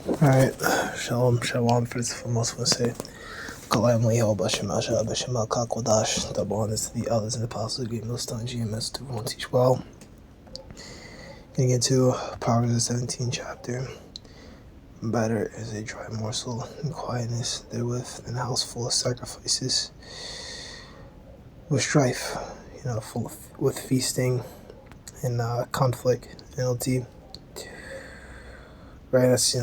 Alright, shalom, shalom. First and foremost, I want to say, Kalam Leho, Bashim Asha, Bashim Al Kakodash, double honors to the elders and apostles, great millstone, GMS, to everyone teach well. Getting into Proverbs the 17th chapter. Better is a dry morsel and quietness therewith than a house full of sacrifices, with strife, full of, with feasting and conflict, NLT. Right, that's,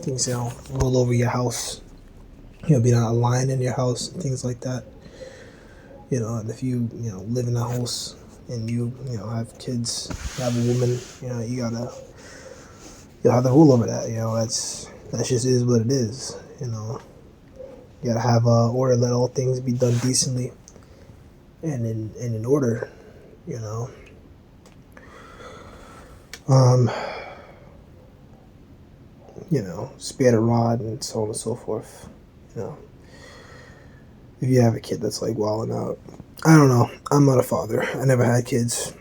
things, roll over your house. Be not a lion in your house, things like that. And if you, live in a house and you have kids, you have a woman, you'll have the rule over that. That just is what it is. You gotta have order. Let all things be done decently and in order. Um, spare the rod and so on and so forth. If you have a kid that's like wilding out, I don't know. I'm not a father. I never had kids.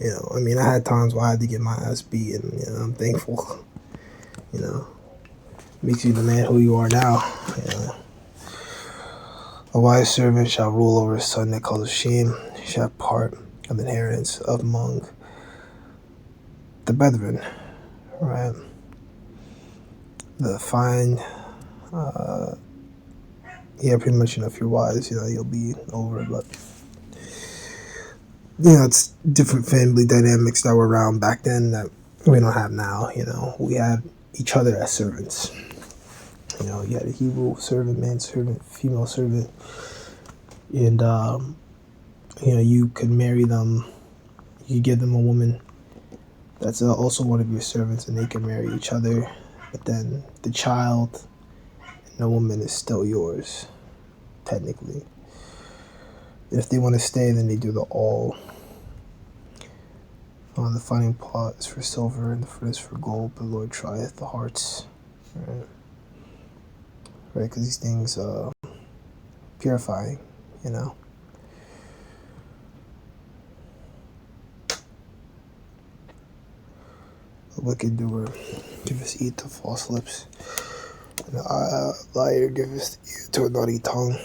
I had times where I had to get my ass beat, and I'm thankful. Makes you the man who you are now. A wise servant shall rule over his son that causes shame. He shall have part of the inheritance of among the brethren. Right. The fine. Pretty much. If you're wise, you'll be over. But it's different family dynamics that were around back then that we don't have now. We had each other as servants. You had a Hebrew servant, man servant, female servant, and you could marry them. You could give them a woman that's also one of your servants, and they can marry each other. But then the child and the woman is still yours, technically. If they want to stay, then they do the all. The finding pot is for silver and the furnace for gold, but the Lord trieth the hearts. Right? Because these things purifying, A wicked doer giveth eat to false lips, and a liar giveth ear to a naughty tongue.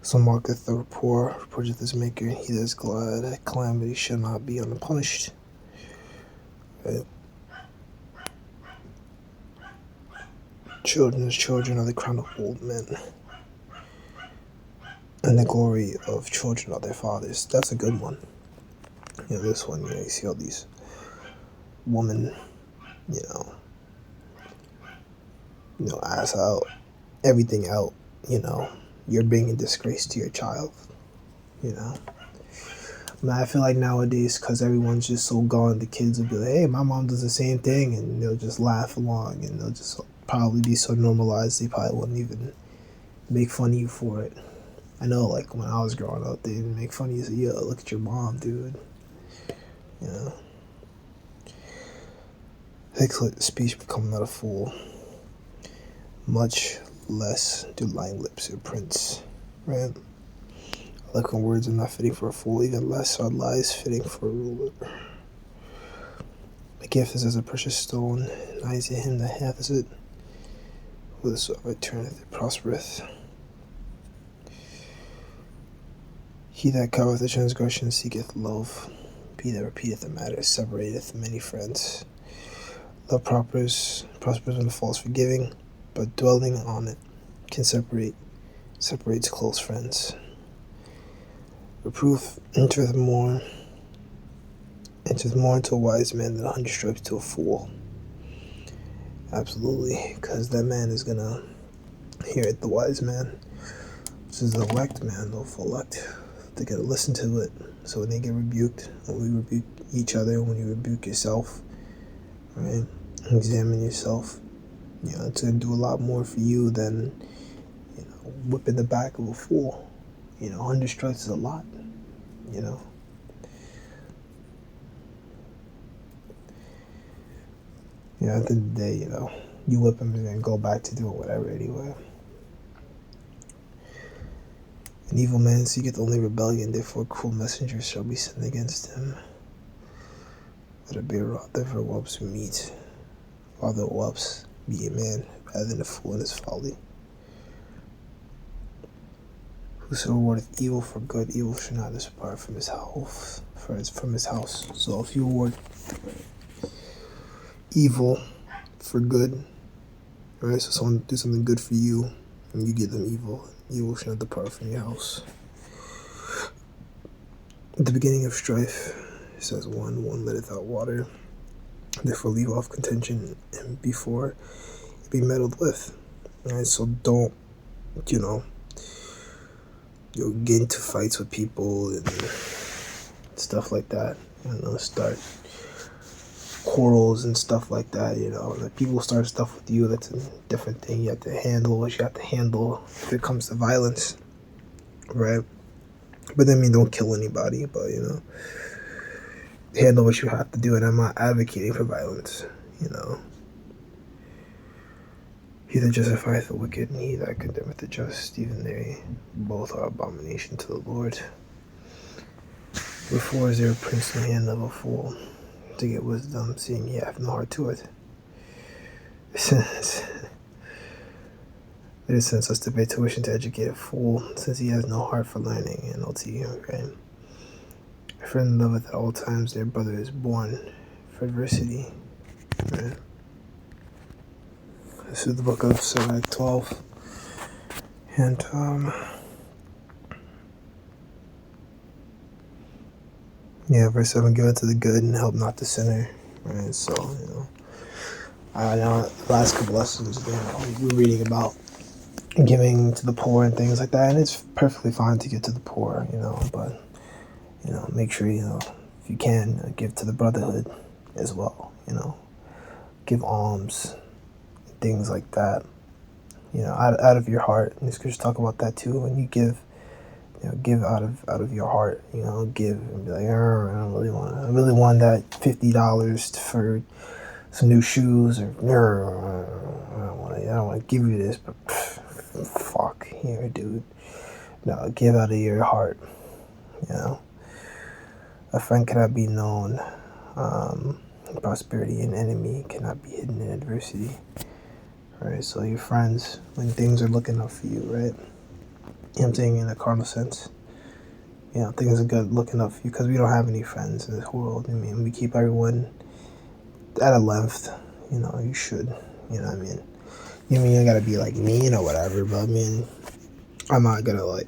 So marketh the poor, reproacheth his maker, and he that is glad at calamity shall not be unpunished. Right? Children's children are the crown of old men, and the glory of children are their fathers. That's a good one. This one, you see all these women, ass out, everything out, you're bringing disgrace to your child, I feel like nowadays, because everyone's just so gone, the kids will be like, hey, my mom does the same thing, and they'll just laugh along, and they'll just probably be so normalized, they probably wouldn't even make fun of you for it. I know, like, when I was growing up, they'd make fun of you, say, yo, look at your mom, dude. Thick speech become not a fool. Much less do lying lips imprints. Right? I like when words are not fitting for a fool, even less are lies fitting for a ruler. A gift is as a precious stone, and eyes to him that hath it. Whatsoever turneth it prospereth. He that covereth a transgression seeketh love. He that repeateth a matter separateth many friends. Love prospers when the false forgiving, but dwelling on it can separates close friends. Reproof entereth more into a wise man than 100 stripes to a fool. Absolutely, because that man is gonna hear it, the wise man. This is the elect man, the full elect. They gotta listen to it. So when they get rebuked, when we rebuke each other, when you rebuke yourself, right? Examine yourself. It's gonna do a lot more for you than whipping the back of a fool. 100 strikes is a lot. At the end of the day, you whip him and then go back to doing whatever anyway. An evil man seeketh only rebellion, therefore cruel messengers shall be sent against him. Let a bear rod never whelps meat. Father loves be a man rather than a fool in his folly. Whoso rewardeth evil for good, evil shall not depart from his house. From his house. So if you reward evil for good, right? So someone do something good for you, and you give them evil. Evil shall not depart from your house. At the beginning of strife, it says one letteth out water. Therefore leave off contention and before it be meddled with. Alright, so don't, you'll get into fights with people and stuff like that. Start quarrels and stuff like that. Like people start stuff with you, that's a different thing. You have to handle what you have to handle if it comes to violence, right? But don't kill anybody, but handle what you have to do. And I'm not advocating for violence. He that justifieth the wicked, and he that condemneth the just, even they both are abomination to the Lord. Wherefore is there a prince in the hand of a fool to get wisdom, seeing he hath no heart to it? It is senseless to pay tuition to educate a fool, since he has no heart for learning. NLT, okay? A friend loveth at all times their brother is born for adversity. Right? This is the book of Sirach 12. And, verse 7, give unto the good and help not the sinner. Right? So, I know the last couple lessons, we were reading about giving to the poor and things like that, and it's perfectly fine to give to the poor, but, make sure, if you can, give to the brotherhood as well, give alms, things like that, out of your heart. And the scriptures talk about that too. When you give, give out of your heart. Give and be like, I really want that $50 for some new shoes, or I don't want to give you this, but fuck here, dude. No, give out of your heart. A friend cannot be known in prosperity, an enemy cannot be hidden in adversity. Right, so your friends, when things are looking up for you, right? I'm saying in a carnal sense, things are good looking up for you, because we don't have any friends in this world. We keep everyone at a length. You should. You ain't gotta be like mean or whatever, but I'm not gonna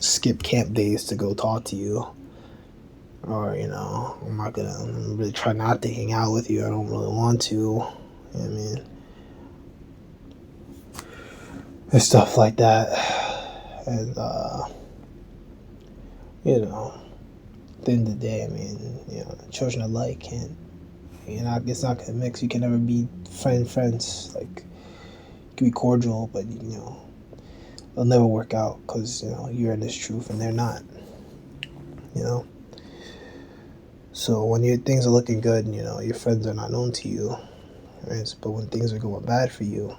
skip camp days to go talk to you, or I'm really try not to hang out with you. I don't really want to. And stuff like that. And at the end of the day, children alike can't. It's not gonna mix. You can never be friends. You can be cordial, but they'll never work out, because you're in this truth and they're not. So when things are looking good, and your friends are not known to you, right? But when things are going bad for you,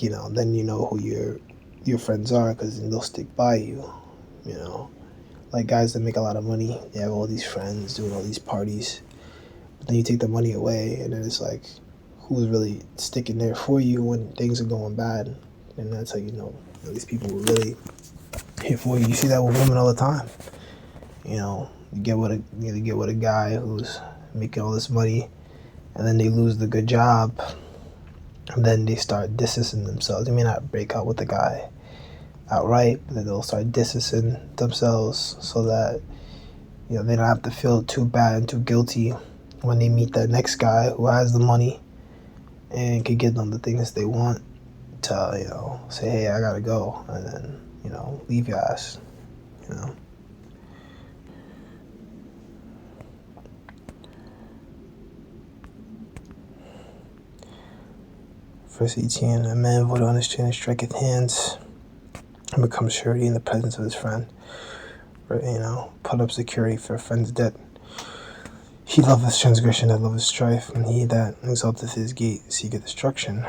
then who your friends are, because they'll stick by you. Like guys that make a lot of money, they have all these friends doing all these parties, but then you take the money away, and then it's like, who's really sticking there for you when things are going bad? And that's how these people were really here for you. You see that with women all the time. You get with a guy who's making all this money, and then they lose the good job, and then they start distancing themselves. They may not break up with the guy outright, but then they'll start distancing themselves so that they don't have to feel too bad and too guilty when they meet that next guy who has the money and can give them the things they want, to say, hey, I gotta go, and then leave your ass. Verse 18, a man void understanding striketh hands and becomes surety in the presence of his friend. Right, put up security for a friend's debt. He loveth transgression that loveth strife, and he that exalteth his gate seeketh destruction.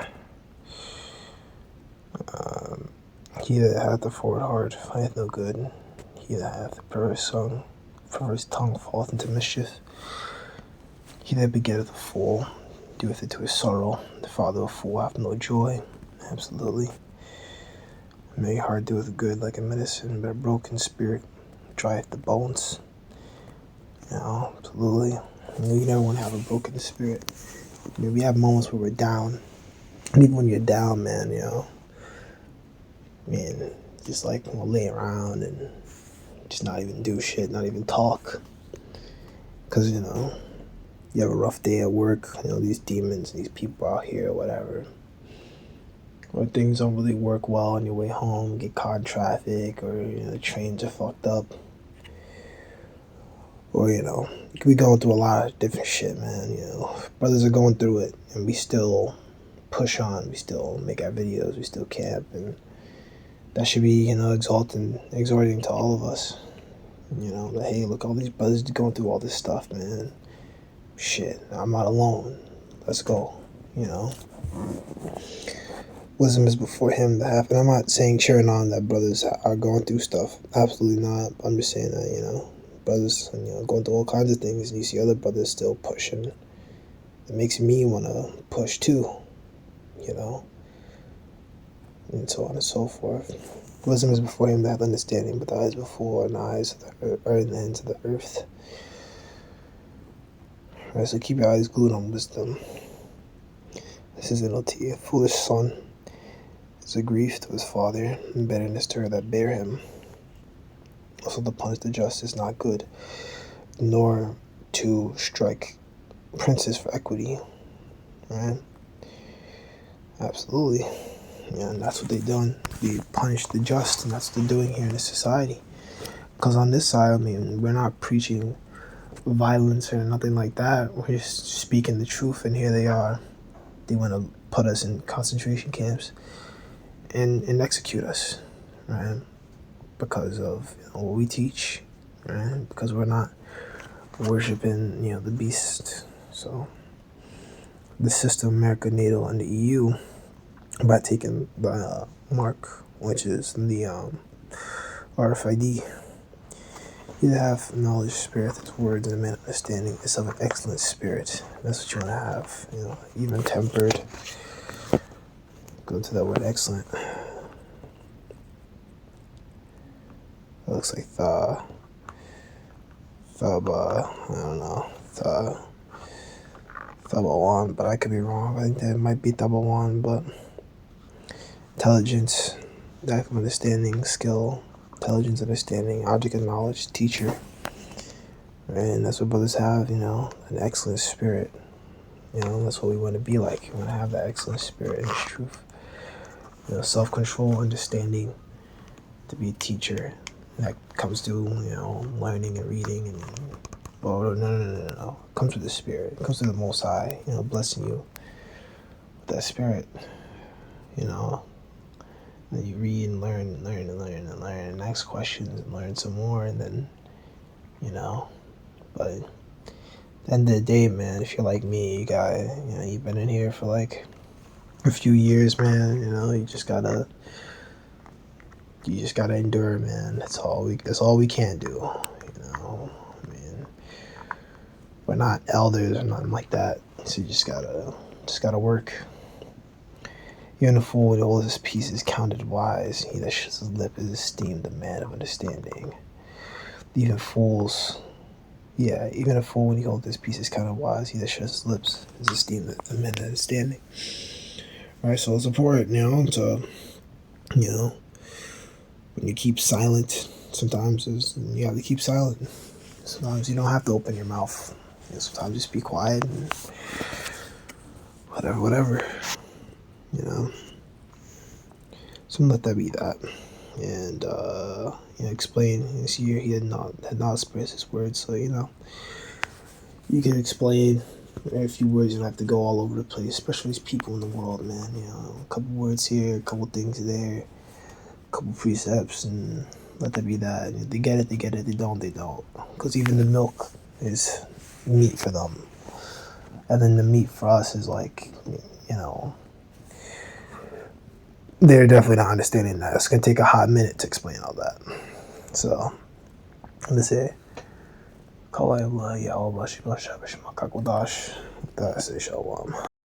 He that hath a forward heart findeth no good. He that hath a perverse tongue falleth into mischief. He that begetteth a fool doeth it to his sorrow. The father of a fool hath no joy. Absolutely. A merry heart doeth good like a medicine, but a broken spirit drieth the bones. Absolutely. You never want to have a broken spirit. We have moments where we're down. And even when you're down, man, just like lay around and just not even do shit, not even talk. Because, you have a rough day at work, these demons, these people out here, or whatever. Or things don't really work well on your way home, get caught in traffic, or, the trains are fucked up. Or, you could be going through a lot of different shit, man, Brothers are going through it, and we still push on, we still make our videos, we still camp, and that should be, exhorting to all of us. That, hey, look, all these brothers going through all this stuff, man. Shit, I'm not alone. Let's go, Wisdom is before him that happen. I'm not saying cheering on that brothers are going through stuff. Absolutely not. I'm just saying that, brothers, going through all kinds of things, and you see other brothers still pushing. It makes me want to push too, and so on and so forth. Wisdom is before him that hath understanding, but the eyes before, and the eyes are in the ends of the earth. Right, so keep your eyes glued on wisdom. This is NLT. A foolish son is a grief to his father, and bitterness to her that bear him. Also to punish the just is not good, nor to strike princes for equity. Right? Absolutely. And that's what they've done. They punish the just, and that's what they're doing here in this society. Because on this side, we're not preaching violence or nothing like that. We're just speaking the truth, and here they are. They want to put us in concentration camps and execute us, right? Because of what we teach, right? Because we're not worshiping, the beast. So the system, America, NATO, and the EU, by taking the mark, which is the RFID, you have knowledge, spirit, its words, and a man understanding is of an excellent spirit. That's what you want to have, even tempered. Go to that word excellent. It looks like Thabawan, but I could be wrong. I think that might be Thabawan, but intelligence, lack of understanding, skill, intelligence, understanding, object of knowledge, teacher. And that's what brothers have, an excellent spirit. That's what we want to be like. We want to have that excellent spirit and truth. Self-control, understanding, to be a teacher. That comes through, learning and reading and no. It comes with the spirit. It comes through the Most High, blessing you with that spirit. Then you read and learn and ask questions and learn some more, and then, but at the end of the day, man, if you're like me, you've been in here for like a few years, man, you just gotta endure, man. That's all we can do, we're not elders or nothing like that, so you just gotta work. Even a fool with all his pieces counted wise, he that shuts his lip is esteemed a man of understanding. Even a fool when he holds his pieces counted wise, he that shuts his lips is esteemed a man of understanding. Alright, so it's important, to, when you keep silent, sometimes you have to keep silent. Sometimes you don't have to open your mouth. Sometimes just be quiet and whatever. So let that be that. And, explain. See here, he had not expressed his words, so, you can explain a few words. You don't have to go all over the place, especially these people in the world, man. A couple words here, a couple things there, a couple precepts, and let that be that. If they get it, they get it. They don't, they don't. Because even the milk is meat for them. And then the meat for us is like, they're definitely not understanding that. It's going to take a hot minute to explain all that. So, let's say, Kalayallah, Yahweh, Shema, Shabbat, Shema, Kakodash. With that, I say Shalom.